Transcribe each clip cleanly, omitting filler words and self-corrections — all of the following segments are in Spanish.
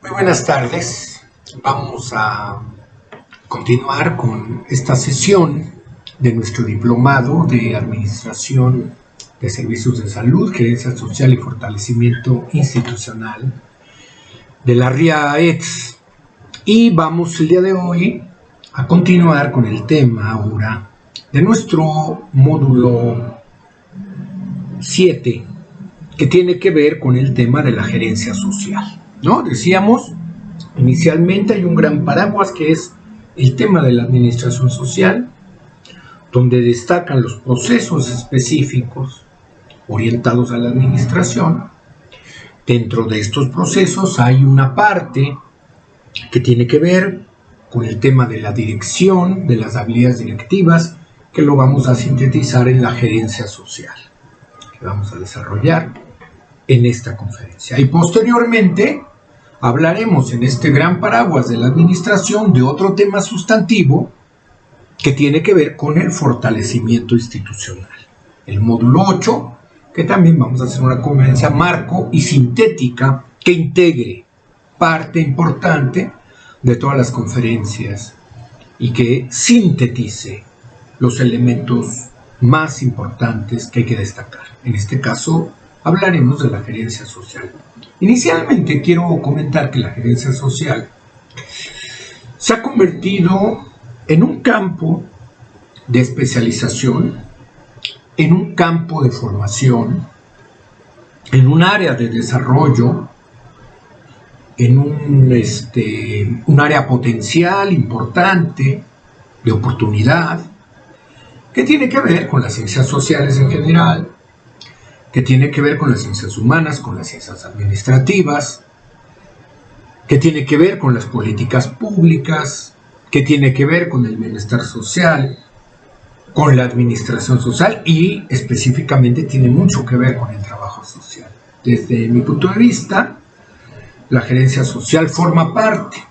Muy buenas tardes. Vamos a continuar con esta sesión de nuestro diplomado de Administración de Servicios de Salud, Gerencia Social y Fortalecimiento Institucional de la RIA-ETS. Y vamos el día de hoy a continuar con el tema ahora de nuestro módulo 7, que tiene que ver con el tema de la gerencia social, ¿no? Decíamos, inicialmente hay un gran paraguas que es el tema de la administración social, donde destacan los procesos específicos orientados a la administración. Dentro de estos procesos hay una parte que tiene que ver con el tema de la dirección, de las habilidades directivas, que lo vamos a sintetizar en la gerencia social, que vamos a desarrollar en esta conferencia. Y posteriormente hablaremos en este gran paraguas de la administración de otro tema sustantivo que tiene que ver con el fortalecimiento institucional. El módulo 8, que también vamos a hacer una conferencia marco y sintética que integre parte importante de todas las conferencias y que sintetice los elementos más importantes que hay que destacar. En este caso, hablaremos de la gerencia social. Inicialmente quiero comentar que la gerencia social se ha convertido en un campo de especialización, en un campo de formación, en un área de desarrollo, en un área potencial importante de oportunidad, que tiene que ver con las ciencias sociales en general, que tiene que ver con las ciencias humanas, con las ciencias administrativas, que tiene que ver con las políticas públicas, que tiene que ver con el bienestar social, con la administración social y específicamente tiene mucho que ver con el trabajo social. Desde mi punto de vista, la gerencia social forma parte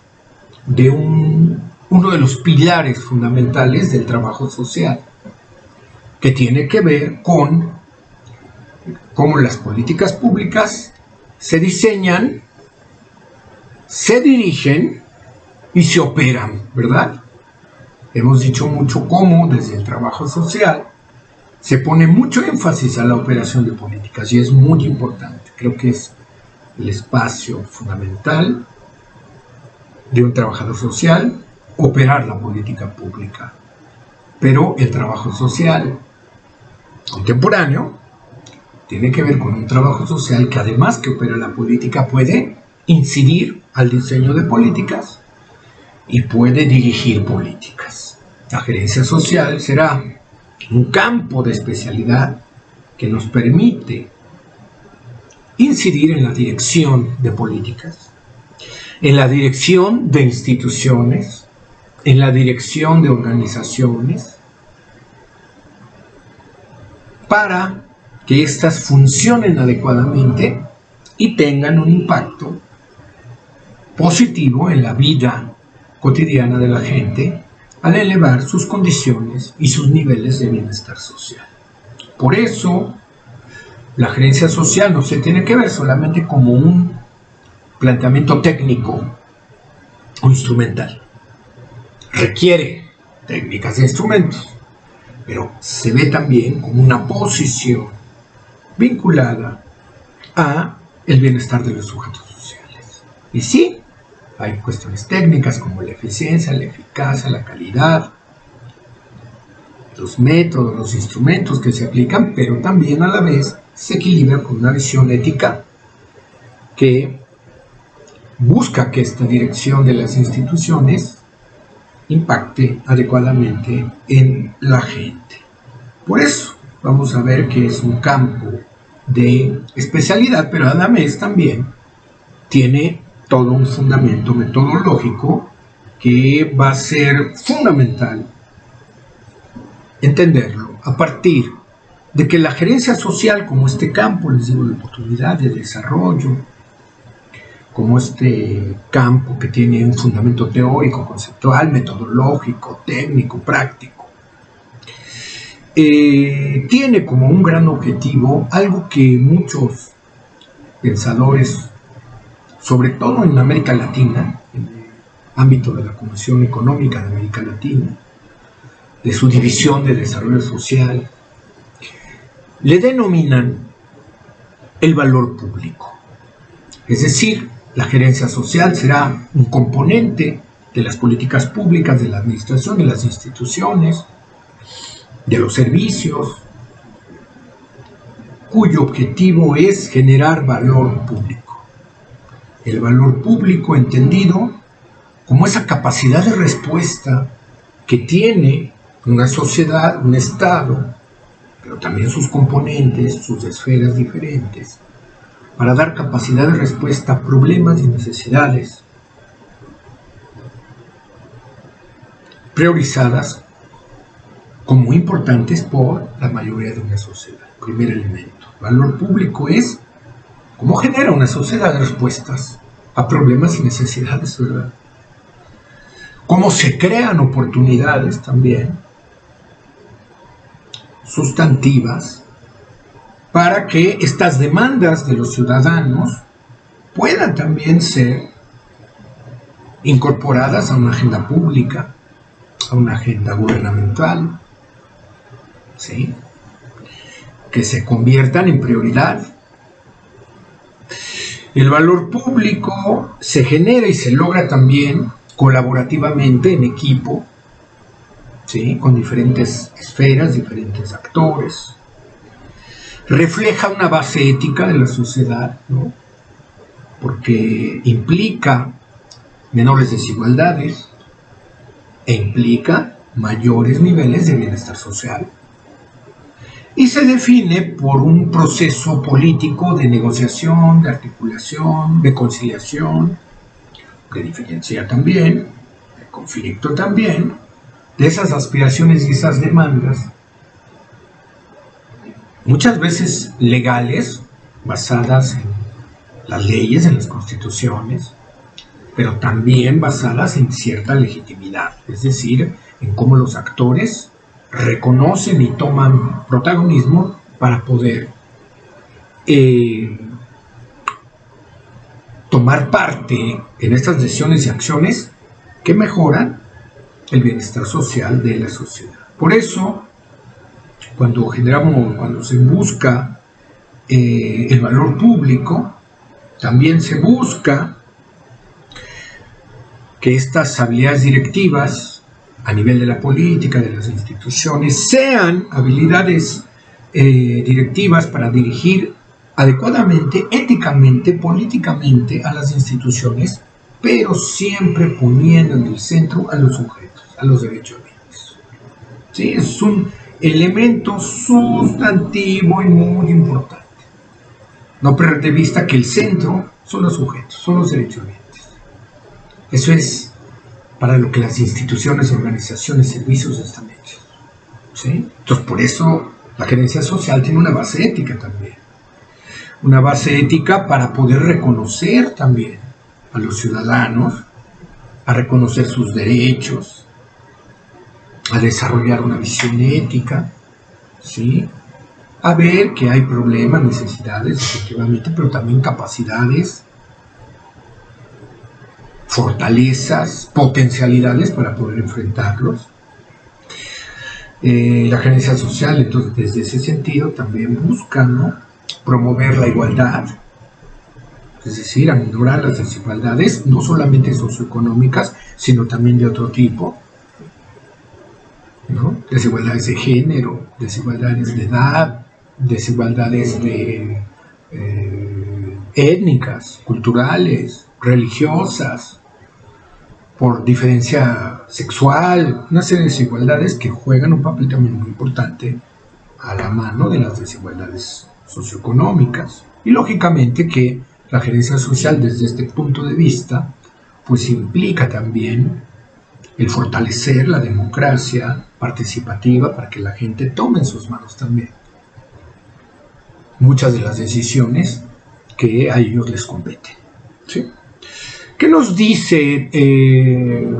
de uno de los pilares fundamentales del trabajo social, que tiene que ver con cómo las políticas públicas se diseñan, se dirigen y se operan, ¿verdad? Hemos dicho mucho cómo desde el trabajo social se pone mucho énfasis a la operación de políticas y es muy importante. Creo que es el espacio fundamental de un trabajador social, operar la política pública. Pero el trabajo social contemporáneo tiene que ver con un trabajo social que además que opera la política puede incidir al diseño de políticas y puede dirigir políticas. La gerencia social será un campo de especialidad que nos permite incidir en la dirección de políticas, en la dirección de instituciones, en la dirección de organizaciones, para que éstas funcionen adecuadamente y tengan un impacto positivo en la vida cotidiana de la gente al elevar sus condiciones y sus niveles de bienestar social. Por eso, la gerencia social no se tiene que ver solamente como un planteamiento técnico o instrumental. Requiere técnicas e instrumentos, pero se ve también como una posición vinculada a el bienestar de los sujetos sociales. Y sí, hay cuestiones técnicas como la eficiencia, la eficacia, la calidad, los métodos, los instrumentos que se aplican, pero también a la vez se equilibra con una visión ética que busca que esta dirección de las instituciones impacte adecuadamente en la gente. Por eso vamos a ver que es un campo de especialidad, pero a la vez también tiene todo un fundamento metodológico que va a ser fundamental entenderlo a partir de que la gerencia social, como este campo, les digo, de oportunidad, de desarrollo, como este campo que tiene un fundamento teórico, conceptual, metodológico, técnico, práctico, tiene como un gran objetivo algo que muchos pensadores sobre todo en América Latina, en el ámbito de la Comisión Económica de América Latina, de su división de desarrollo social, le denominan el valor público. Es decir, la gerencia social será un componente de las políticas públicas, de la administración, de las instituciones, de los servicios, cuyo objetivo es generar valor público. El valor público entendido como esa capacidad de respuesta que tiene una sociedad, un Estado, pero también sus componentes, sus esferas diferentes, para dar capacidad de respuesta a problemas y necesidades priorizadas como importantes por la mayoría de una sociedad. Primer elemento. Valor público es cómo genera una sociedad de respuestas a problemas y necesidades, ¿verdad? Cómo se crean oportunidades también sustantivas para que estas demandas de los ciudadanos puedan también ser incorporadas a una agenda pública, a una agenda gubernamental, ¿sí? Que se conviertan en prioridad. El valor público se genera y se logra también colaborativamente en equipo, ¿sí? Con diferentes esferas, diferentes actores. Refleja una base ética de la sociedad, ¿no? Porque implica menores desigualdades e implica mayores niveles de bienestar social. Y se define por un proceso político de negociación, de articulación, de conciliación, de diferencia también, de conflicto también, de esas aspiraciones y esas demandas, muchas veces legales, basadas en las leyes, en las constituciones, pero también basadas en cierta legitimidad, es decir, en cómo los actores reconocen y toman protagonismo para poder tomar parte en estas decisiones y acciones que mejoran el bienestar social de la sociedad. Por eso, cuando se busca el valor público, también se busca que estas habilidades directivas a nivel de la política, de las instituciones, sean habilidades directivas para dirigir adecuadamente, éticamente, políticamente a las instituciones, pero siempre poniendo en el centro a los sujetos, a los derechohabientes. ¿Sí? Es un elemento sustantivo y muy importante. No perder de vista que el centro son los sujetos, son los derechohabientes. Eso es para lo que las instituciones, organizaciones, servicios están hechos, ¿sí? Entonces, por eso la gerencia social tiene una base ética también. Una base ética para poder reconocer también a los ciudadanos, a reconocer sus derechos, a desarrollar una visión ética, ¿sí? A ver que hay problemas, necesidades, efectivamente, pero también capacidades, fortalezas, potencialidades para poder enfrentarlos. La gerencia social, entonces, desde ese sentido, también busca, ¿no?, promover la igualdad, es decir, aminorar las desigualdades, no solamente socioeconómicas, sino también de otro tipo, ¿no? Desigualdades de género, desigualdades de edad, desigualdades étnicas, culturales, religiosas, por diferencia sexual, una serie de desigualdades que juegan un papel también muy importante a la mano de las desigualdades socioeconómicas. Y lógicamente que la gerencia social desde este punto de vista pues implica también el fortalecer la democracia participativa para que la gente tome en sus manos también muchas de las decisiones que a ellos les competen, ¿sí? ¿Qué nos dice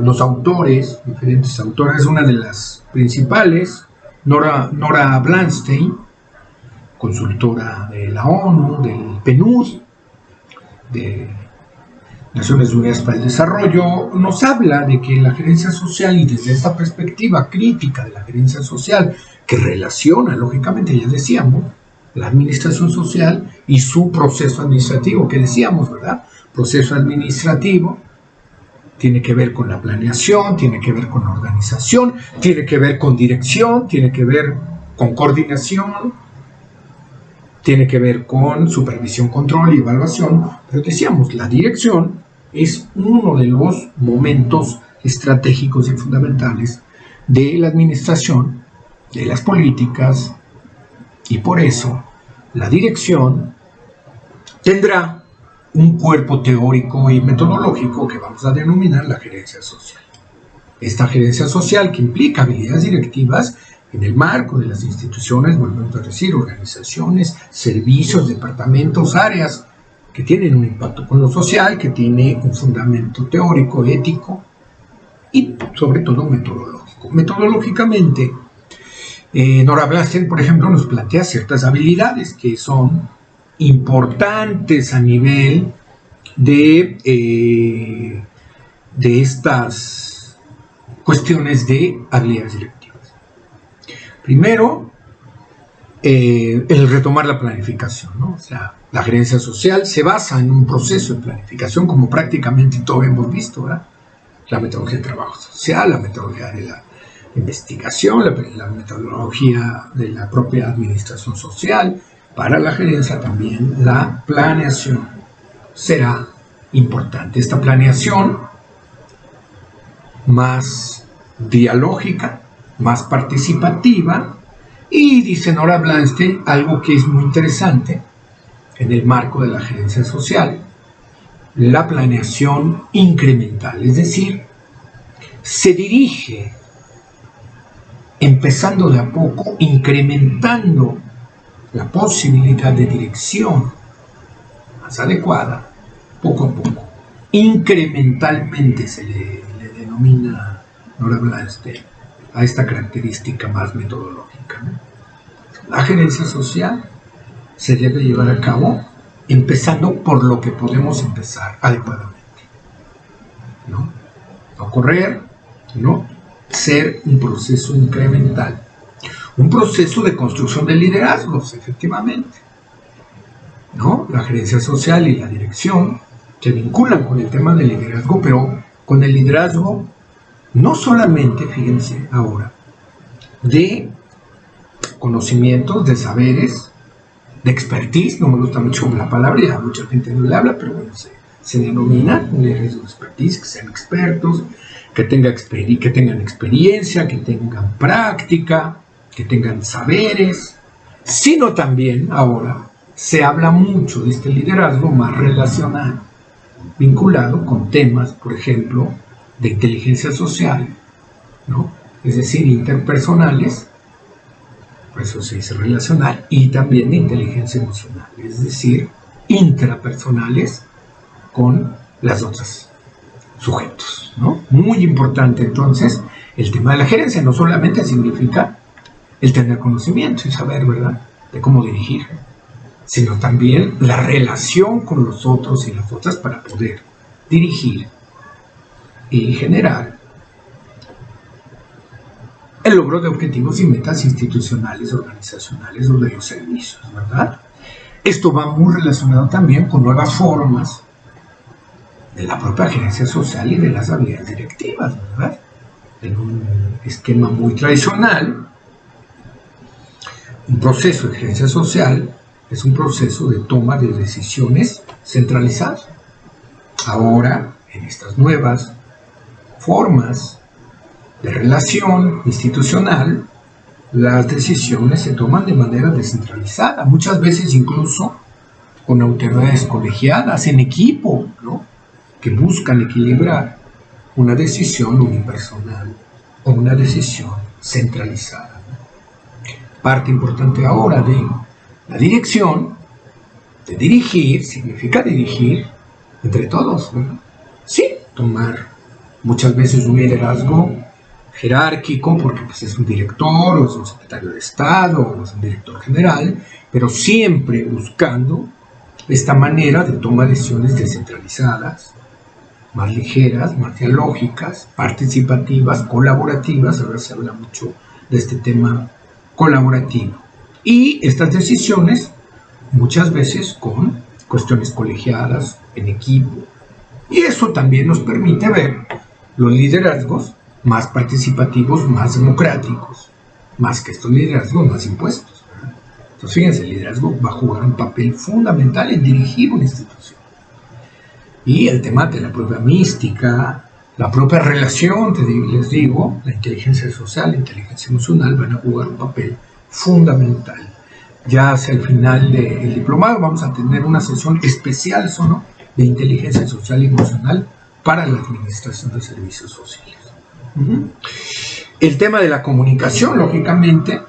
los autores, diferentes autores? Una de las principales, Nora Blanstein, consultora de la ONU, del PNUD, de Naciones Unidas para el Desarrollo, nos habla de que la gerencia social, y desde esta perspectiva crítica de la gerencia social, que relaciona, lógicamente, ya decíamos, la administración social y su proceso administrativo, que decíamos, ¿verdad? Proceso administrativo tiene que ver con la planeación, tiene que ver con la organización, tiene que ver con dirección, tiene que ver con coordinación, tiene que ver con supervisión, control y evaluación, pero decíamos, la dirección es uno de los momentos estratégicos y fundamentales de la administración, de las políticas, y por eso la dirección tendrá un cuerpo teórico y metodológico que vamos a denominar la gerencia social. Esta gerencia social, que implica habilidades directivas en el marco de las instituciones, volvemos a decir, organizaciones, servicios, departamentos, áreas que tienen un impacto con lo social, que tiene un fundamento teórico, ético y sobre todo metodológico. Metodológicamente, Nora Blasian, por ejemplo, nos plantea ciertas habilidades que son importantes a nivel de estas cuestiones de habilidades directivas. Primero, el retomar la planificación, ¿no? O sea, la gerencia social se basa en un proceso de planificación, como prácticamente todo hemos visto, ¿verdad? La metodología de trabajo social, la metodología de la investigación, la metodología de la propia administración social. Para la gerencia también la planeación será importante. Esta planeación más dialógica, más participativa, y dice Nora Blasian algo que es muy interesante en el marco de la gerencia social, la planeación incremental, es decir, se dirige empezando de a poco, incrementando la posibilidad de dirección más adecuada, poco a poco. Incrementalmente se le denomina Nora Blasian a esta característica más metodológica, ¿no? La gerencia social se debe llevar a cabo empezando por lo que podemos empezar adecuadamente, ¿no? No correr, no ser un proceso incremental, un proceso de construcción de liderazgos, efectivamente, ¿no? La gerencia social y la dirección se vinculan con el tema del liderazgo, pero con el liderazgo no solamente, fíjense ahora, de conocimientos, de saberes, de expertise, no me gusta mucho la palabra, ya mucha gente no le habla, pero bueno, se denomina un liderazgo de expertise, que sean expertos, que tengan experiencia, que tengan práctica, que tengan saberes, sino también ahora se habla mucho de este liderazgo más relacional, vinculado con temas, por ejemplo, de inteligencia social, ¿no? Es decir, interpersonales, por eso se dice relacional, y también de inteligencia emocional, es decir, intrapersonales con las otras sujetos, ¿no? Muy importante entonces el tema de la gerencia, no solamente significa el tener conocimiento y saber, ¿verdad?, de cómo dirigir, sino también la relación con los otros y las otras para poder dirigir y generar el logro de objetivos y metas institucionales, organizacionales o de los servicios, ¿verdad? Esto va muy relacionado también con nuevas formas de la propia gerencia social y de las habilidades directivas, ¿verdad? En un esquema muy tradicional, un proceso de gerencia social es un proceso de toma de decisiones centralizado. Ahora, en estas nuevas formas de relación institucional, las decisiones se toman de manera descentralizada, muchas veces incluso con autoridades colegiadas, en equipo, ¿no?, que buscan equilibrar una decisión unipersonal o una decisión centralizada. Parte importante ahora de la dirección, de dirigir, significa dirigir entre todos, ¿verdad? Sí, tomar muchas veces un liderazgo jerárquico, porque pues, es un director, o es un secretario de Estado, o es un director general, pero siempre buscando esta manera de tomar decisiones descentralizadas, más ligeras, más dialógicas, participativas, colaborativas. Ahora se habla mucho de este tema colaborativo. Y estas decisiones muchas veces con cuestiones colegiadas, en equipo. Y eso también nos permite ver los liderazgos más participativos, más democráticos, más que estos liderazgos más impuestos. Entonces, fíjense, el liderazgo va a jugar un papel fundamental en dirigir una institución. Y el tema de la propia mística, la propia relación, les digo, la inteligencia social, la inteligencia emocional van a jugar un papel fundamental. Ya hacia el final del diplomado vamos a tener una sesión especial solo de inteligencia social y emocional para la administración de servicios sociales. El tema de la comunicación, lógicamente,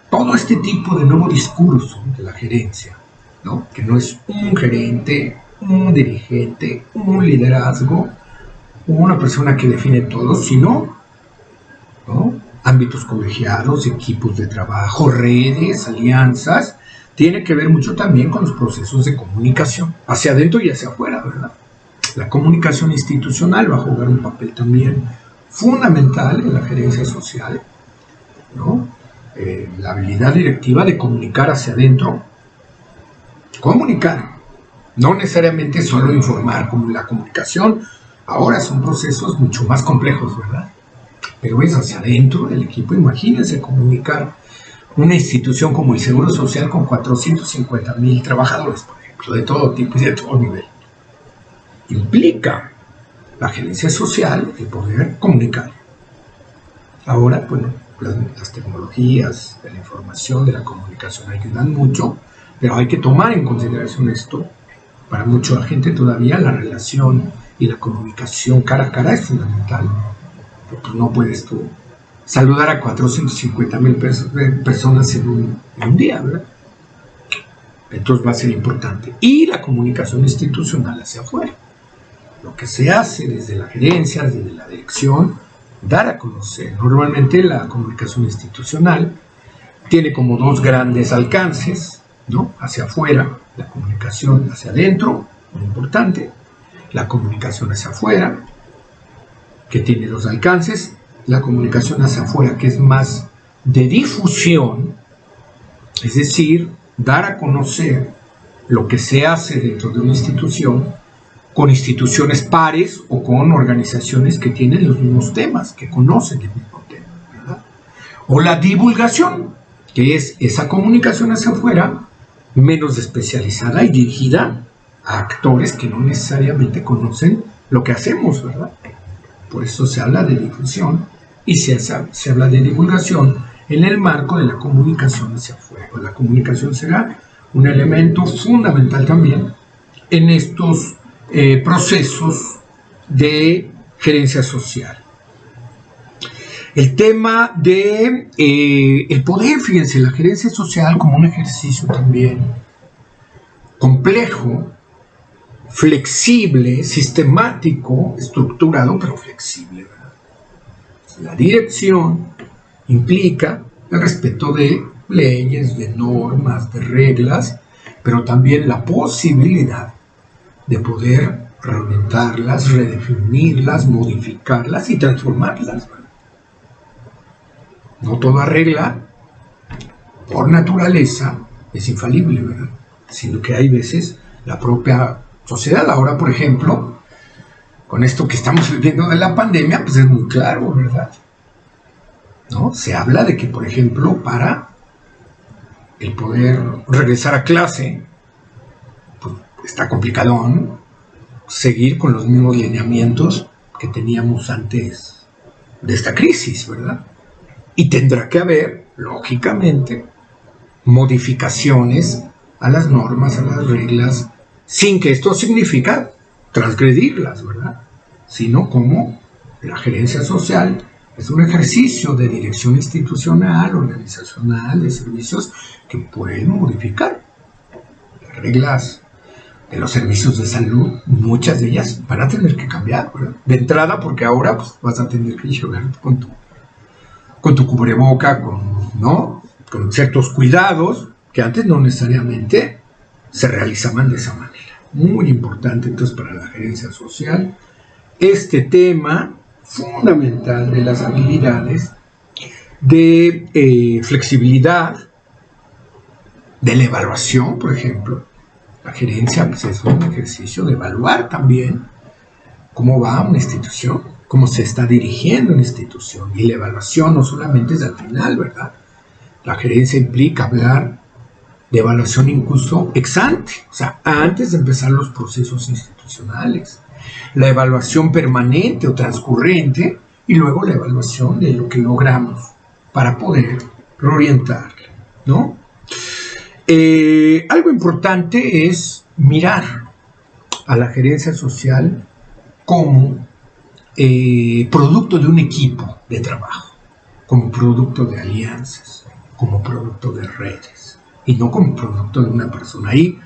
todo este tipo de nuevo discurso de la gerencia, ¿no? Que no es un gerente, un dirigente, un liderazgo, una persona que define todo, sino, ¿no?, ámbitos colegiados, equipos de trabajo, redes, alianzas. Tiene que ver mucho también con los procesos de comunicación, hacia adentro y hacia afuera, ¿verdad? La comunicación institucional va a jugar un papel también fundamental en la gerencia social, ¿no? La habilidad directiva de comunicar hacia adentro. Comunicar, no necesariamente solo informar, como la comunicación ahora son procesos mucho más complejos, ¿verdad? Pero es hacia adentro del equipo. Imagínense comunicar una institución como el Seguro Social con 450,000 trabajadores, por ejemplo, de todo tipo y de todo nivel. Implica la gerencia social el poder comunicar. Ahora, bueno, las tecnologías de la información, de la comunicación ayudan mucho, pero hay que tomar en consideración esto. Para mucha gente todavía la relación y la comunicación cara a cara es fundamental. Porque no puedes tú saludar a 450,000 personas en un día, ¿verdad? Entonces va a ser importante. Y la comunicación institucional hacia afuera. Lo que se hace desde la gerencia, desde la dirección, dar a conocer. Normalmente la comunicación institucional tiene como dos grandes alcances, ¿no? Hacia afuera, la comunicación hacia adentro, muy importante. La comunicación hacia afuera, que tiene dos alcances. La comunicación hacia afuera, que es más de difusión, es decir, dar a conocer lo que se hace dentro de una institución con instituciones pares o con organizaciones que tienen los mismos temas, que conocen el mismo tema, ¿verdad? O la divulgación, que es esa comunicación hacia afuera, menos especializada y dirigida a actores que no necesariamente conocen lo que hacemos, ¿verdad? Por eso se habla de difusión y se habla de divulgación en el marco de la comunicación hacia afuera. La comunicación será un elemento fundamental también en estos procesos de gerencia social. El tema de el poder, fíjense, la gerencia social como un ejercicio también complejo, flexible, sistemático, estructurado, pero flexible, ¿verdad? La dirección implica el respeto de leyes, de normas, de reglas, pero también la posibilidad de poder reinventarlas, redefinirlas, modificarlas y transformarlas, ¿verdad? No toda regla, por naturaleza, es infalible, ¿verdad? Sino que hay veces la propia sociedad. Ahora, por ejemplo, con esto que estamos viviendo de la pandemia, pues es muy claro, ¿verdad? ¿No? Se habla de que, por ejemplo, para el poder regresar a clase, pues está complicado, ¿no? Seguir con los mismos lineamientos que teníamos antes de esta crisis, ¿verdad? Y tendrá que haber, lógicamente, modificaciones a las normas, a las reglas, sin que esto significa transgredirlas, ¿verdad? Sino como la gerencia social es un ejercicio de dirección institucional, organizacional, de servicios que pueden modificar las reglas de los servicios de salud. Muchas de ellas van a tener que cambiar, ¿verdad? De entrada, porque ahora pues, vas a tener que llegar con tu cubreboca, ¿no? Con ciertos cuidados que antes no necesariamente se realizaban de esa manera. Muy importante entonces para la gerencia social este tema fundamental de las habilidades de flexibilidad, de la evaluación, por ejemplo. La gerencia pues, es un ejercicio de evaluar también cómo va una institución, cómo se está dirigiendo una institución. Y la evaluación no solamente es al final, ¿verdad? La gerencia implica hablar de evaluación incluso ex ante, o sea, antes de empezar los procesos institucionales. La evaluación permanente o transcurrente y luego la evaluación de lo que logramos para poder reorientar, ¿no? Algo importante es mirar a la gerencia social como producto de un equipo de trabajo, como producto de alianzas, como producto de redes, y no como producto de una persona. Ahí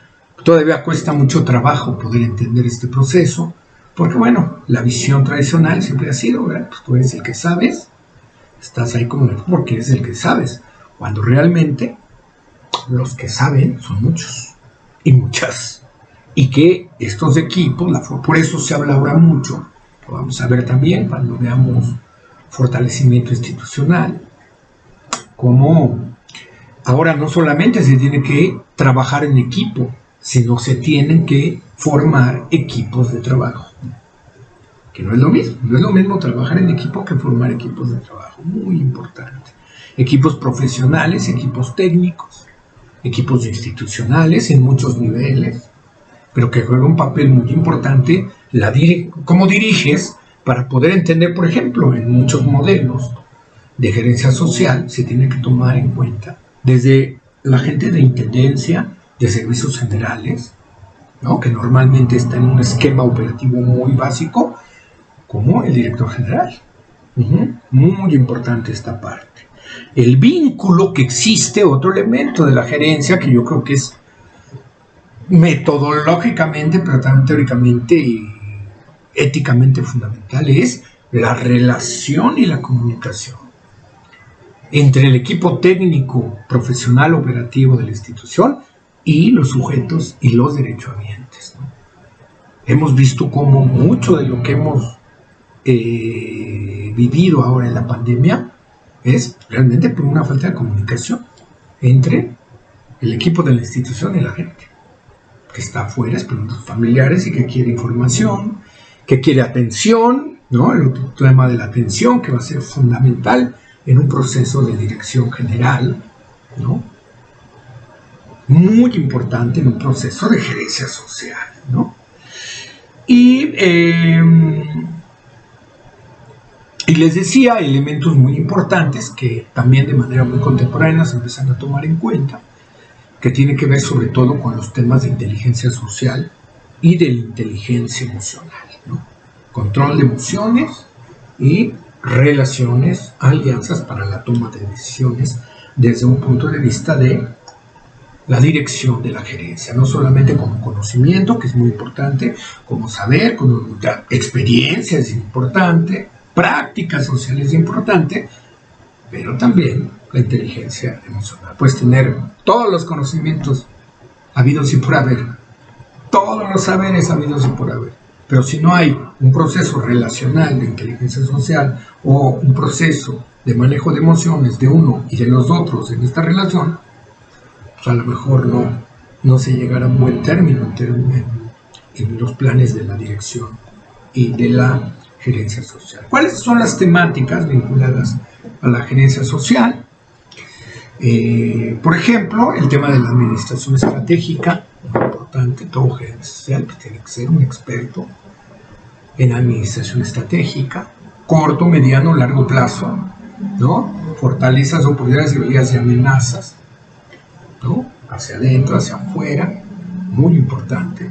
todavía cuesta mucho trabajo poder entender este proceso, porque bueno, la visión tradicional siempre ha sido, ¿verdad? Pues tú eres el que sabes, estás ahí como porque eres el que sabes, cuando realmente los que saben son muchos y muchas, y que estos equipos, por eso se habla ahora mucho, lo vamos a ver también cuando veamos fortalecimiento institucional, como ahora no solamente se tiene que trabajar en equipo, sino se tienen que formar equipos de trabajo, que no es lo mismo trabajar en equipo que formar equipos de trabajo, muy importante, equipos profesionales, equipos técnicos, equipos institucionales en muchos niveles, pero que juega un papel muy importante cómo diriges para poder entender, por ejemplo, en muchos modelos de gerencia social se tiene que tomar en cuenta desde la gente de intendencia, de servicios generales, ¿no? Que normalmente está en un esquema operativo muy básico, como el director general. Muy importante esta parte. El vínculo que existe, otro elemento de la gerencia que yo creo que es metodológicamente, pero también teóricamente y éticamente fundamental, es la relación y la comunicación entre el equipo técnico, profesional, operativo de la institución y los sujetos y los derechohabientes, ¿no? Hemos visto cómo mucho de lo que hemos vivido ahora en la pandemia es realmente por una falta de comunicación entre el equipo de la institución y la gente que está afuera esperando a sus familiares y que quiere información, que quiere atención, ¿no? El otro tema de la atención que va a ser fundamental en un proceso de dirección general, ¿no? Muy importante en un proceso de gerencia social, ¿no? Y les decía elementos muy importantes que también de manera muy contemporánea se empiezan a tomar en cuenta, que tiene que ver sobre todo con los temas de inteligencia social y de la inteligencia emocional, ¿no? Control de emociones y relaciones, alianzas para la toma de decisiones desde un punto de vista de la dirección de la gerencia, no solamente como conocimiento, que es muy importante, como saber, como experiencia es importante, práctica social es importante, pero también la inteligencia emocional. Puedes tener todos los conocimientos habidos y por haber, todos los saberes habidos y por haber, pero si no hay un proceso relacional de inteligencia social o un proceso de manejo de emociones de uno y de los otros en esta relación, pues a lo mejor no se llegará a un buen término en los planes de la dirección y de la gerencia social. ¿Cuáles son las temáticas vinculadas a la gerencia social? Por ejemplo, el tema de la administración estratégica, muy importante, todo gerente social pues, tiene que ser un experto en administración estratégica, corto, mediano, largo plazo, ¿no? Fortalezas, oportunidades, debilidades y amenazas, ¿no? Hacia adentro, hacia afuera, muy importante.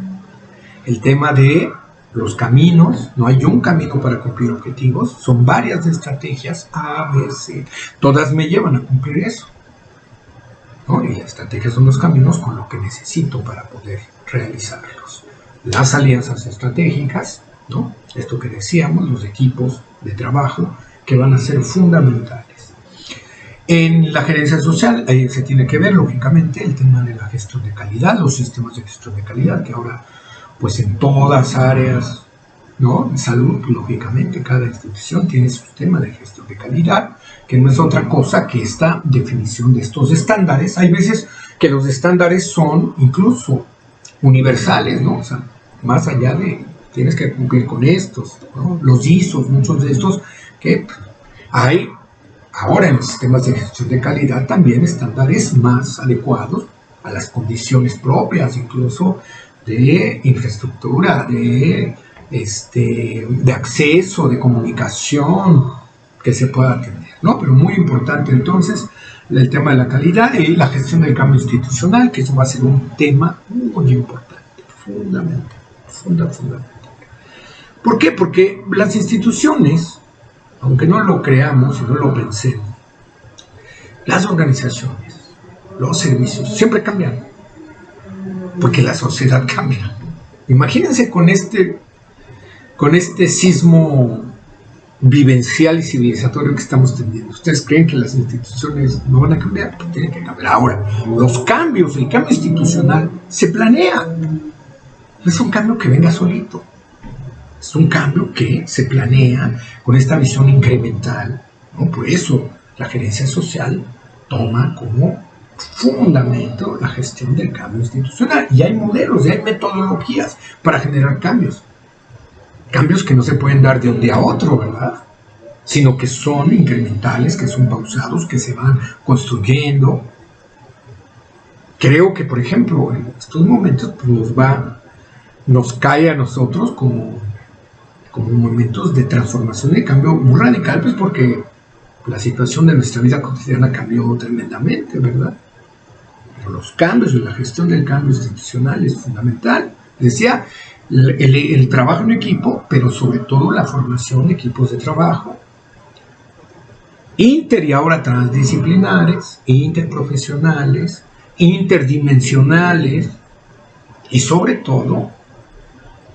El tema de los caminos, no hay un camino para cumplir objetivos, son varias estrategias A, B, C, todas me llevan a cumplir eso, ¿no? Y las estrategias son los caminos con lo que necesito para poder realizarlos. Las alianzas estratégicas, ¿no? Esto que decíamos, los equipos de trabajo que van a ser fundamentales. En la gerencia social se tiene que ver, lógicamente, el tema de la gestión de calidad, los sistemas de gestión de calidad, que ahora, pues en todas áreas ¿no? Salud, lógicamente, cada institución tiene su sistema de gestión de calidad, que no es otra cosa que esta definición de estos estándares. Hay veces que los estándares son incluso universales, ¿no? O sea, más allá de tienes que cumplir con estos, ¿no? Los ISOs, muchos de estos que hay ahora en los sistemas de gestión de calidad también estándares más adecuados a las condiciones propias, incluso de infraestructura, de acceso, de comunicación que se pueda tener, ¿no? Pero muy importante entonces el tema de la calidad y la gestión del cambio institucional, que eso va a ser un tema muy importante, fundamental. ¿Por qué? Porque las instituciones, aunque no lo creamos y no lo pensemos, las organizaciones, los servicios, siempre cambian, porque la sociedad cambia. Imagínense con este sismo vivencial y civilizatorio que estamos teniendo. ¿Ustedes creen que las instituciones no van a cambiar? Pues tienen que cambiar. Ahora, el cambio institucional se planea. No es un cambio que venga solito. Es un cambio que se planea con esta visión incremental, ¿no? Por eso la gerencia social toma como fundamento la gestión del cambio institucional. Y hay modelos, y hay metodologías para generar cambios. Cambios que no se pueden dar de un día a otro, ¿verdad? Sino que son incrementales, que son pausados, que se van construyendo. Creo que, por ejemplo, en estos momentos pues, nos cae a nosotros como momentos de transformación y cambio muy radical, pues porque la situación de nuestra vida cotidiana cambió tremendamente, ¿verdad? Pero los cambios y la gestión del cambio institucional es fundamental. Decía, el trabajo en equipo, pero sobre todo la formación de equipos de trabajo, inter y ahora transdisciplinares, interprofesionales, interdimensionales y sobre todo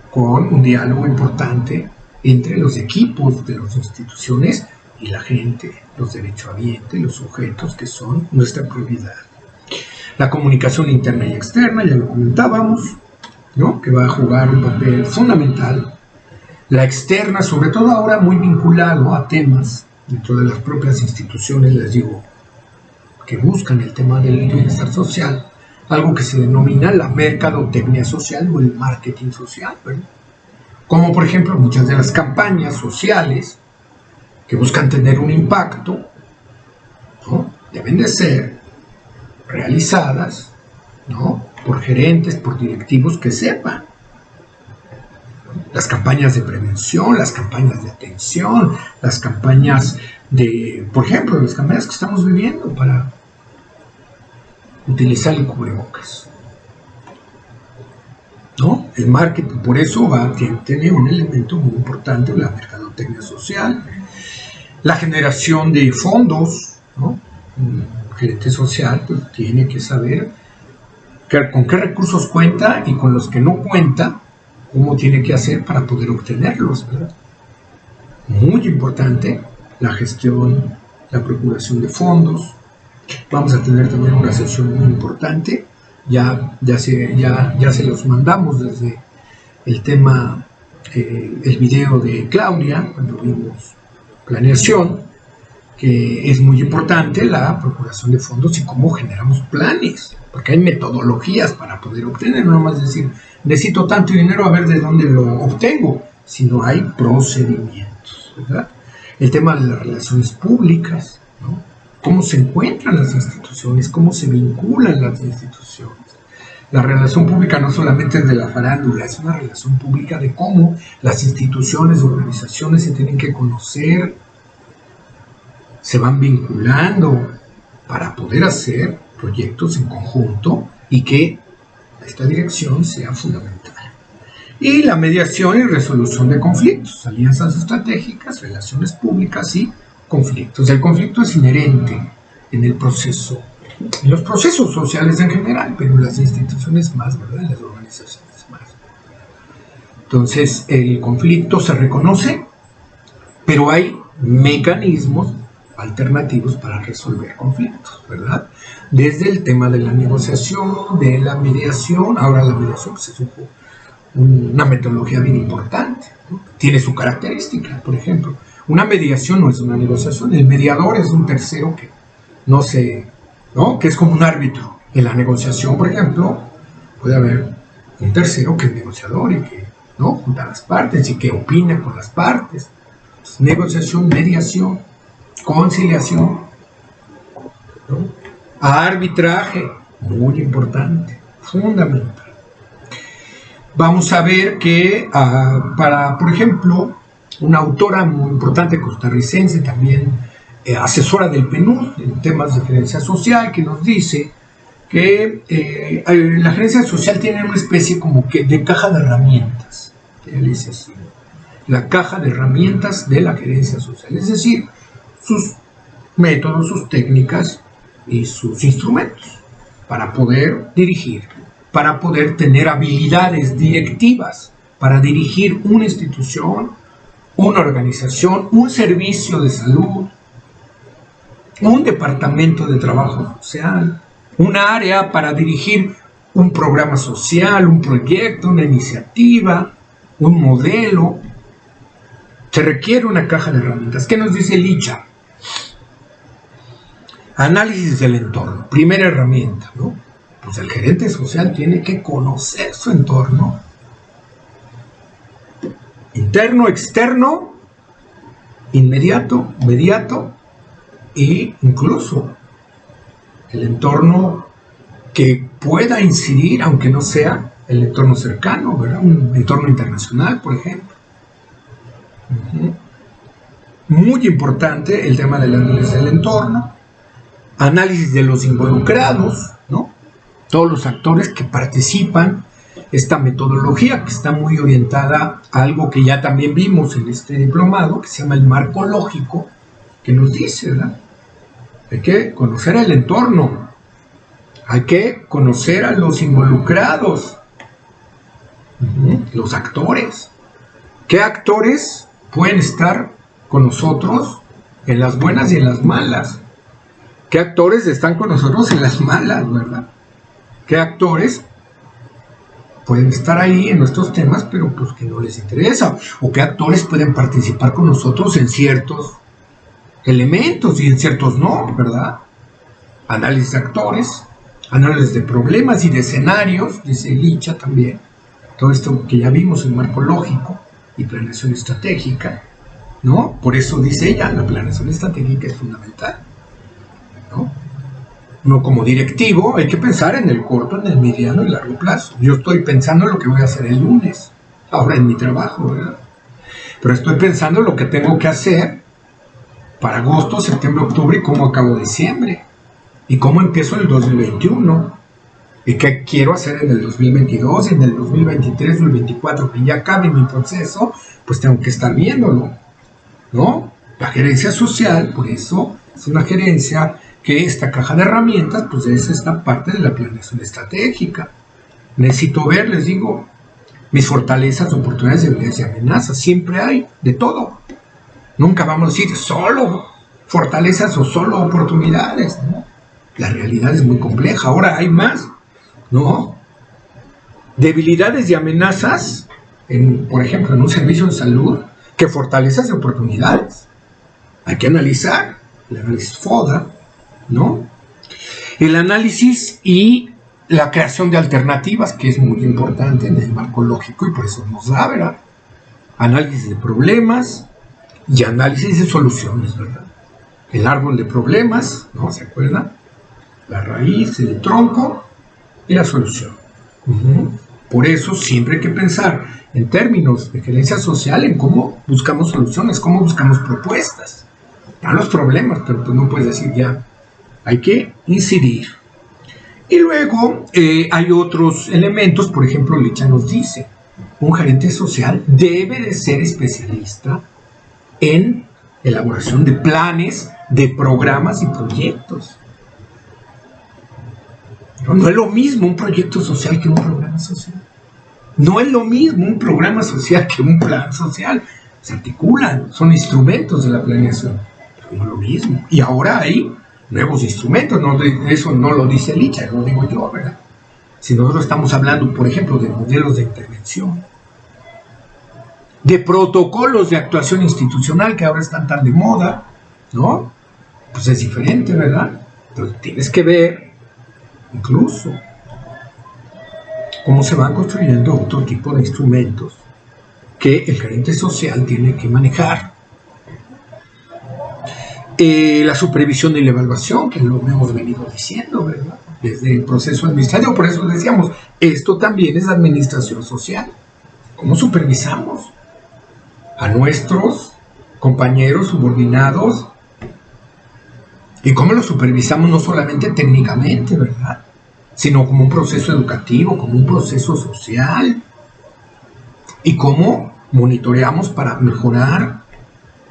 con un diálogo importante entre los equipos de las instituciones y la gente, los derechohabientes, los sujetos que son nuestra prioridad. La comunicación interna y externa, ya lo comentábamos, ¿no? Que va a jugar un papel fundamental. La externa, sobre todo ahora muy vinculado a temas dentro de las propias instituciones, les digo, que buscan el tema del bienestar social, algo que se denomina la mercadotecnia social o el marketing social, ¿verdad? Como por ejemplo muchas de las campañas sociales que buscan tener un impacto, ¿no? Deben de ser realizadas, ¿no? Por gerentes, por directivos que sepan. Las campañas de prevención, las campañas de atención, las campañas de, por ejemplo, las campañas que estamos viviendo para utilizar el cubrebocas, ¿no? El marketing, por eso tiene un elemento muy importante, la mercadotecnia social, la generación de fondos, ¿no? Un gerente social pues, tiene que saber con qué recursos cuenta y con los que no cuenta, cómo tiene que hacer para poder obtenerlos, ¿verdad? Muy importante la gestión, la procuración de fondos. Vamos a tener también una sesión muy importante, ya se los mandamos desde el tema, el video de Claudia, cuando vimos planeación, que es muy importante la procuración de fondos y cómo generamos planes, porque hay metodologías para poder obtener, no nomás decir, necesito tanto dinero a ver de dónde lo obtengo, sino hay procedimientos, ¿verdad? El tema de las relaciones públicas, ¿no? Cómo se encuentran las instituciones, cómo se vinculan las instituciones. La relación pública no solamente es de la farándula, es una relación pública de cómo las instituciones, organizaciones se tienen que conocer, se van vinculando para poder hacer proyectos en conjunto y que esta dirección sea fundamental. Y la mediación y resolución de conflictos, alianzas estratégicas, relaciones públicas y conflictos. El conflicto es inherente en el proceso, en los procesos sociales en general, pero en las instituciones más, ¿verdad? En las organizaciones más. Entonces, el conflicto se reconoce, pero hay mecanismos alternativos para resolver conflictos, ¿verdad? Desde el tema de la negociación, de la mediación, ahora la mediación pues, es una metodología bien importante, ¿no? Tiene su característica, por ejemplo. Una mediación no es una negociación, el mediador es un tercero que no se, ¿no? Que es como un árbitro. En la negociación, por ejemplo, puede haber un tercero que es negociador y que, ¿no?, junta las partes y que opina con las partes. Entonces, negociación, mediación, conciliación, ¿no? Arbitraje, muy importante, fundamental. Vamos a ver que para, por ejemplo, una autora muy importante costarricense, también asesora del PNUD en temas de gerencia social, que nos dice que la gerencia social tiene una especie como que de caja de herramientas, que él dice así, la caja de herramientas de la gerencia social, es decir, sus métodos, sus técnicas y sus instrumentos para poder dirigir, para poder tener habilidades directivas, para dirigir una institución, una organización, un servicio de salud, un departamento de trabajo social, un área para dirigir un programa social, un proyecto, una iniciativa, un modelo. Se requiere una caja de herramientas. ¿Qué nos dice Licha? Análisis del entorno, primera herramienta, ¿no? Pues el gerente social tiene que conocer su entorno, interno, externo, inmediato, mediato e incluso el entorno que pueda incidir, aunque no sea el entorno cercano, ¿verdad? Un entorno internacional, por ejemplo. Muy importante el tema del análisis del entorno, análisis de los involucrados, ¿no? Todos los actores que participan, esta metodología que está muy orientada a algo que ya también vimos en este diplomado, que se llama el marco lógico, que nos dice, ¿verdad? Hay que conocer el entorno, hay que conocer a los involucrados, los actores. ¿Qué actores pueden estar con nosotros en las buenas y en las malas? ¿Qué actores están con nosotros en las malas, verdad? ¿Qué actores pueden estar ahí en nuestros temas, pero pues que no les interesa? ¿O qué actores pueden participar con nosotros en ciertos elementos y en ciertos no, verdad? Análisis de actores, análisis de problemas y de escenarios, dice Licha también. Todo esto que ya vimos en marco lógico y planeación estratégica, ¿no? Por eso dice ella, la planeación estratégica es fundamental, ¿no? No como directivo, hay que pensar en el corto, en el mediano y largo plazo. Yo estoy pensando en lo que voy a hacer el lunes, ahora en mi trabajo, ¿verdad? Pero estoy pensando en lo que tengo que hacer para agosto, septiembre, octubre y cómo acabo diciembre. Y cómo empiezo el 2021. Y qué quiero hacer en el 2022, en el 2023 o el 2024, que ya acabe mi proceso, pues tengo que estar viéndolo, ¿no? La gerencia social, por eso, es una gerencia que esta caja de herramientas, pues es esta parte de la planeación estratégica. Necesito ver, les digo, mis fortalezas, oportunidades, debilidades y amenazas. Siempre hay de todo. Nunca vamos a decir solo fortalezas o solo oportunidades, ¿no? La realidad es muy compleja. Ahora hay más, ¿no? Debilidades y amenazas, por ejemplo, en un servicio de salud, que fortalezas y oportunidades. Hay que analizar, el análisis FODA, ¿no? El análisis y la creación de alternativas, que es muy importante en el marco lógico y por eso nos da, ¿verdad? Análisis de problemas y análisis de soluciones, ¿verdad? El árbol de problemas, ¿no? ¿Se acuerdan? La raíz, el tronco y la solución. Por eso siempre hay que pensar en términos de gerencia social, en cómo buscamos soluciones, cómo buscamos propuestas. Están los problemas, pero tú no puedes decir ya. Hay que incidir. Y luego hay otros elementos, por ejemplo, Licha nos dice, un gerente social debe de ser especialista en elaboración de planes, de programas y proyectos. No es lo mismo un proyecto social que un programa social. No es lo mismo un programa social que un plan social. Se articulan, son instrumentos de la planeación. Pero no es lo mismo. Y ahora hay nuevos instrumentos. No, eso no lo dice Licha, lo digo yo, ¿verdad? Si nosotros estamos hablando, por ejemplo, de modelos de intervención, de protocolos de actuación institucional que ahora están tan de moda, ¿no? Pues es diferente, ¿verdad? Entonces tienes que ver incluso cómo se van construyendo otro tipo de instrumentos que el gerente social tiene que manejar. La supervisión y la evaluación, que lo hemos venido diciendo, ¿verdad? Desde el proceso administrativo, por eso decíamos, esto también es administración social. ¿Cómo supervisamos a nuestros compañeros subordinados? Y cómo los supervisamos no solamente técnicamente, ¿verdad? Sino como un proceso educativo, como un proceso social. Y cómo monitoreamos para mejorar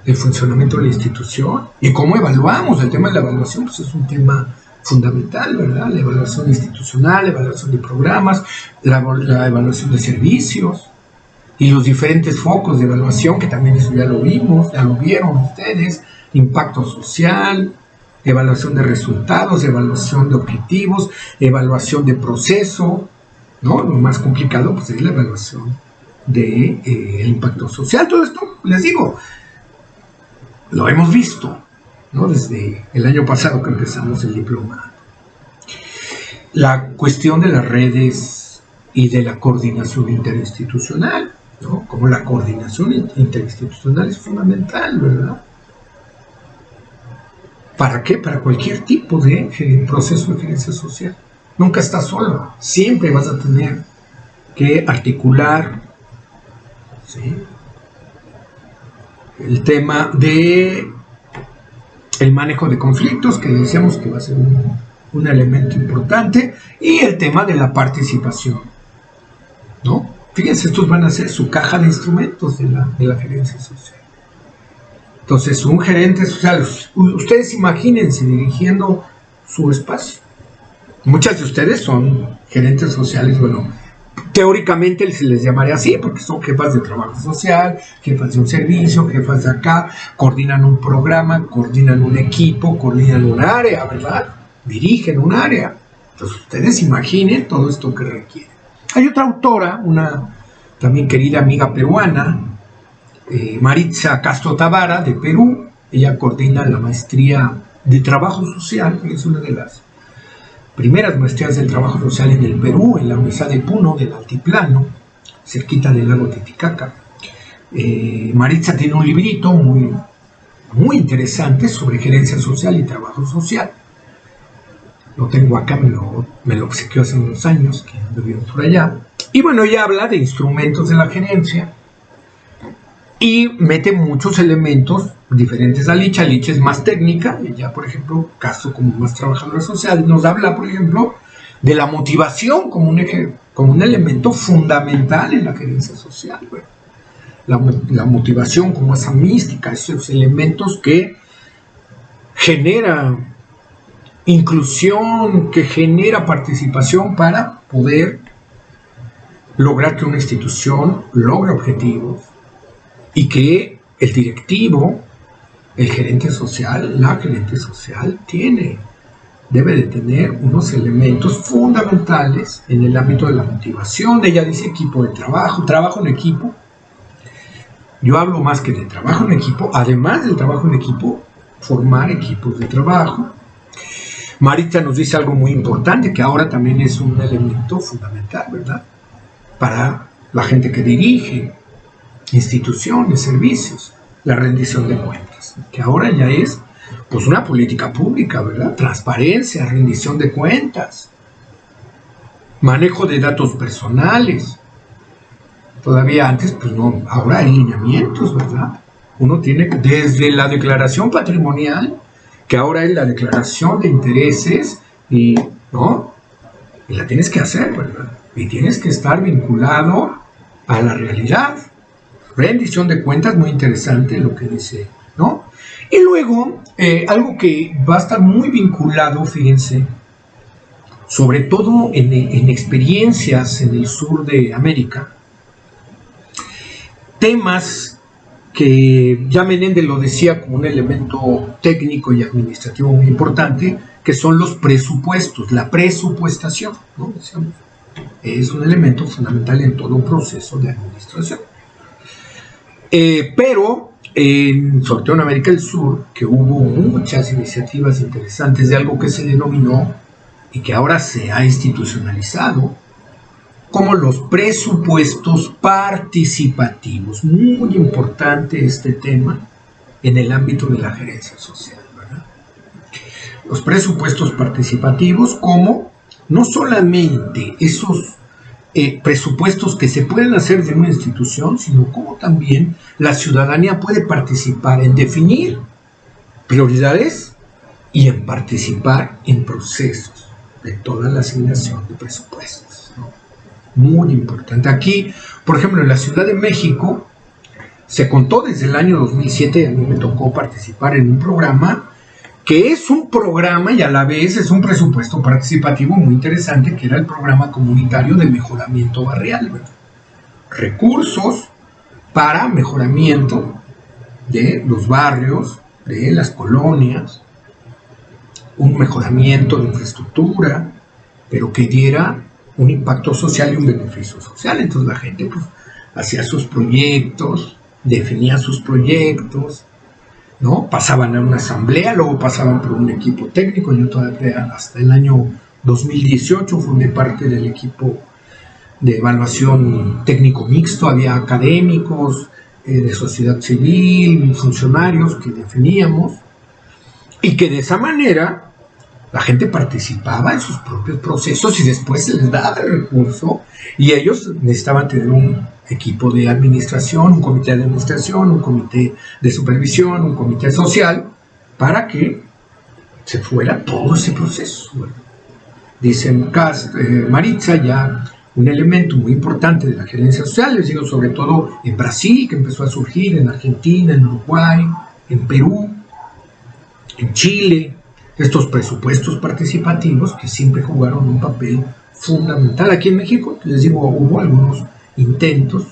el funcionamiento de la institución. Y cómo evaluamos. El tema de la evaluación pues es un tema fundamental, ¿verdad? La evaluación institucional, la evaluación de programas, la evaluación de servicios y los diferentes focos de evaluación, que también eso ya lo vimos, ya lo vieron ustedes, impacto social, evaluación de resultados, evaluación de objetivos, evaluación de proceso, ¿no? Lo más complicado pues es la evaluación de el impacto social. Todo esto, les digo, lo hemos visto, ¿no? Desde el año pasado que empezamos el diplomado. La cuestión de las redes y de la coordinación interinstitucional, ¿no? Como la coordinación interinstitucional es fundamental, ¿verdad? ¿Para qué? Para cualquier tipo de proceso de gerencia social. Nunca estás solo, siempre vas a tener que articular, ¿sí?, el tema de el manejo de conflictos, que decíamos que va a ser un elemento importante, y el tema de la participación, ¿no? Fíjense, estos van a ser su caja de instrumentos de la gerencia social. Entonces, un gerente social, ustedes imagínense dirigiendo su espacio. Muchas de ustedes son gerentes sociales, bueno, teóricamente se les llamaría así, porque son jefas de trabajo social, jefas de un servicio, jefas de acá, coordinan un programa, coordinan un equipo, coordinan un área, ¿verdad? Dirigen un área. Entonces, ustedes imaginen todo esto que requiere. Hay otra autora, una también querida amiga peruana, Maritza Castro Tavara, de Perú. Ella coordina la maestría de trabajo social, que es una de las primeras maestrías del trabajo social en el Perú, en la Universidad de Puno, del Altiplano, cerquita del lago Titicaca. Maritza tiene un librito muy interesante sobre gerencia social y trabajo social. Lo tengo acá, me lo obsequió hace unos años, que anduvieron por allá. Y bueno, ella habla de instrumentos de la gerencia y mete muchos elementos diferentes a Licha. Licha es más técnica, ella, por ejemplo, caso como más trabajadora social, nos habla, por ejemplo, de la motivación como un elemento fundamental en la gerencia social. Bueno, la motivación como esa mística, esos elementos que genera inclusión, que genera participación para poder lograr que una institución logre objetivos y que el directivo, el gerente social, la gerente social debe de tener unos elementos fundamentales en el ámbito de la motivación. Ella dice equipo de trabajo en equipo. Yo hablo más que de trabajo en equipo, además del trabajo en equipo, formar equipos de trabajo. Maritza nos dice algo muy importante, que ahora también es un elemento fundamental, ¿verdad?, para la gente que dirige instituciones, servicios, la rendición de cuentas, que ahora ya es pues una política pública, ¿verdad? Transparencia, rendición de cuentas, manejo de datos personales. Todavía antes, pues no, ahora hay lineamientos, ¿verdad? Uno tiene desde la declaración patrimonial, que ahora es la declaración de intereses, y ¿no? Y la tienes que hacer, ¿verdad? Y tienes que estar vinculado a la realidad. Rendición de cuentas, muy interesante lo que dice, ¿no? Y luego, algo que va a estar muy vinculado, fíjense, sobre todo en experiencias en el sur de América, temas que ya Menéndez lo decía como un elemento técnico y administrativo muy importante, que son los presupuestos, la presupuestación, ¿no? Decíamos, es un elemento fundamental en todo un proceso de administración. Pero sobre todo en América del Sur, que hubo muchas iniciativas interesantes de algo que se denominó y que ahora se ha institucionalizado como los presupuestos participativos. Muy importante este tema en el ámbito de la gerencia social, ¿verdad? Los presupuestos participativos como no solamente esos presupuestos que se pueden hacer de una institución, sino como también la ciudadanía puede participar en definir prioridades y en participar en procesos de toda la asignación de presupuestos, ¿no? Muy importante. Aquí, por ejemplo, en la Ciudad de México, se contó desde el año 2007, a mí me tocó participar en un programa que es un programa y a la vez es un presupuesto participativo muy interesante, que era el programa comunitario de mejoramiento barrial, ¿verdad? Recursos para mejoramiento de los barrios, de las colonias, un mejoramiento de infraestructura, pero que diera un impacto social y un beneficio social. Entonces la gente pues hacía sus proyectos, definía sus proyectos, ¿no? Pasaban a una asamblea, luego pasaban por un equipo técnico. Yo todavía hasta el año 2018 formé parte del equipo de evaluación técnico mixto, había académicos, de sociedad civil, funcionarios que definíamos, y que de esa manera la gente participaba en sus propios procesos y después se les daba el recurso, y ellos necesitaban tener un equipo de administración, un comité de administración, un comité de supervisión, un comité social, para que se fuera todo ese proceso. Bueno, dice Maritza, ya un elemento muy importante de la gerencia social, les digo, sobre todo en Brasil, que empezó a surgir, en Argentina, en Uruguay, en Perú, en Chile, estos presupuestos participativos que siempre jugaron un papel fundamental. Aquí en México, les digo, hubo algunos intentos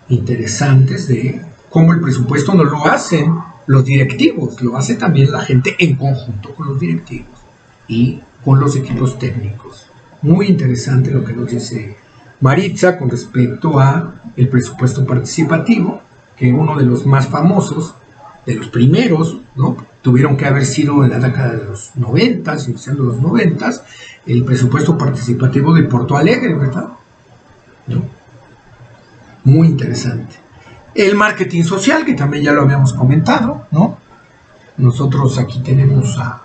interesantes de cómo el presupuesto no lo hacen los directivos, lo hace también la gente en conjunto con los directivos y con los equipos técnicos. Muy interesante lo que nos dice Maritza con respecto a el presupuesto participativo, que uno de los más famosos, de los primeros, ¿no? Tuvieron que haber sido en la década de los 90, iniciando los 90, el presupuesto participativo de Porto Alegre, ¿verdad? ¿No? Muy interesante. El marketing social, que también ya lo habíamos comentado, ¿no? Nosotros aquí tenemos a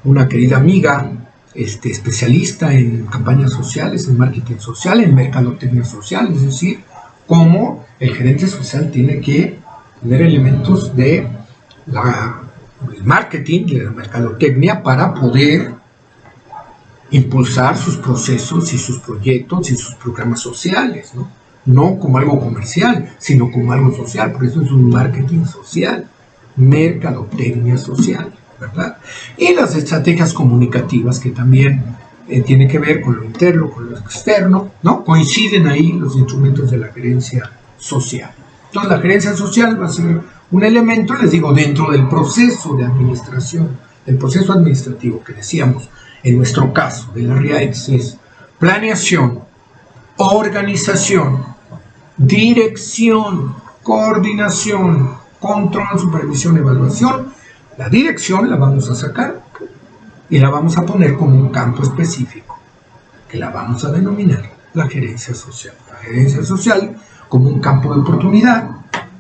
una querida amiga, especialista en campañas sociales, en marketing social, en mercadotecnia social, es decir, cómo el gerente social tiene que tener elementos de el marketing, de la mercadotecnia, para poder impulsar sus procesos y sus proyectos y sus programas sociales, ¿no? No como algo comercial, sino como algo social. Por eso es un marketing social, mercadotecnia social, ¿verdad? Y las estrategias comunicativas, que también tienen que ver con lo interno, con lo externo, ¿no? Coinciden ahí los instrumentos de la gerencia social. Entonces la gerencia social va a ser un elemento, les digo, dentro del proceso de administración, del proceso administrativo que decíamos, en nuestro caso de la RIAEX, es planeación, organización, dirección, coordinación, control, supervisión, evaluación. La dirección la vamos a sacar y la vamos a poner como un campo específico, que la vamos a denominar la gerencia social. La gerencia social como un campo de oportunidad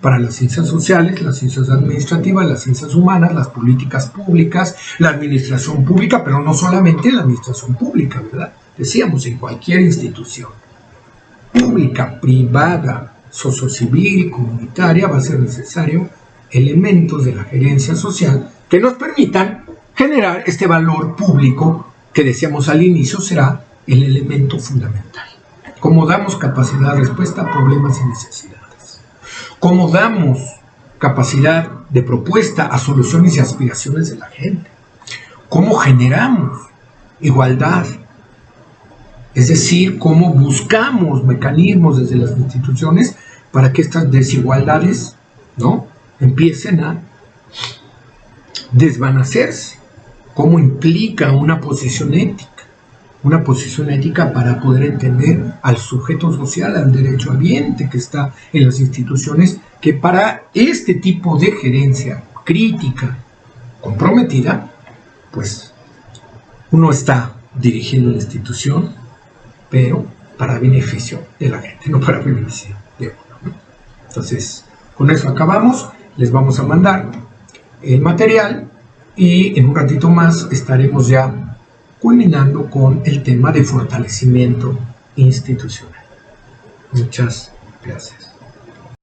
para las ciencias sociales, las ciencias administrativas, las ciencias humanas, las políticas públicas, la administración pública, pero no solamente la administración pública, ¿verdad? Decíamos, en cualquier institución pública, privada, sociocivil, comunitaria, va a ser necesario elementos de la gerencia social que nos permitan generar este valor público que decíamos al inicio será el elemento fundamental. Cómo damos capacidad de respuesta a problemas y necesidades. Cómo damos capacidad de propuesta a soluciones y aspiraciones de la gente. Cómo generamos igualdad. Es decir, cómo buscamos mecanismos desde las instituciones para que estas desigualdades, ¿no?, empiecen a desvanecerse. Cómo implica una posición ética, una posición ética para poder entender al sujeto social, al derecho habiente que está en las instituciones, que para este tipo de gerencia crítica, comprometida, pues uno está dirigiendo la institución, pero para beneficio de la gente, no para beneficio de uno, ¿no? Entonces, con eso acabamos. Les vamos a mandar el material y en un ratito más estaremos ya culminando con el tema de fortalecimiento institucional. Muchas gracias.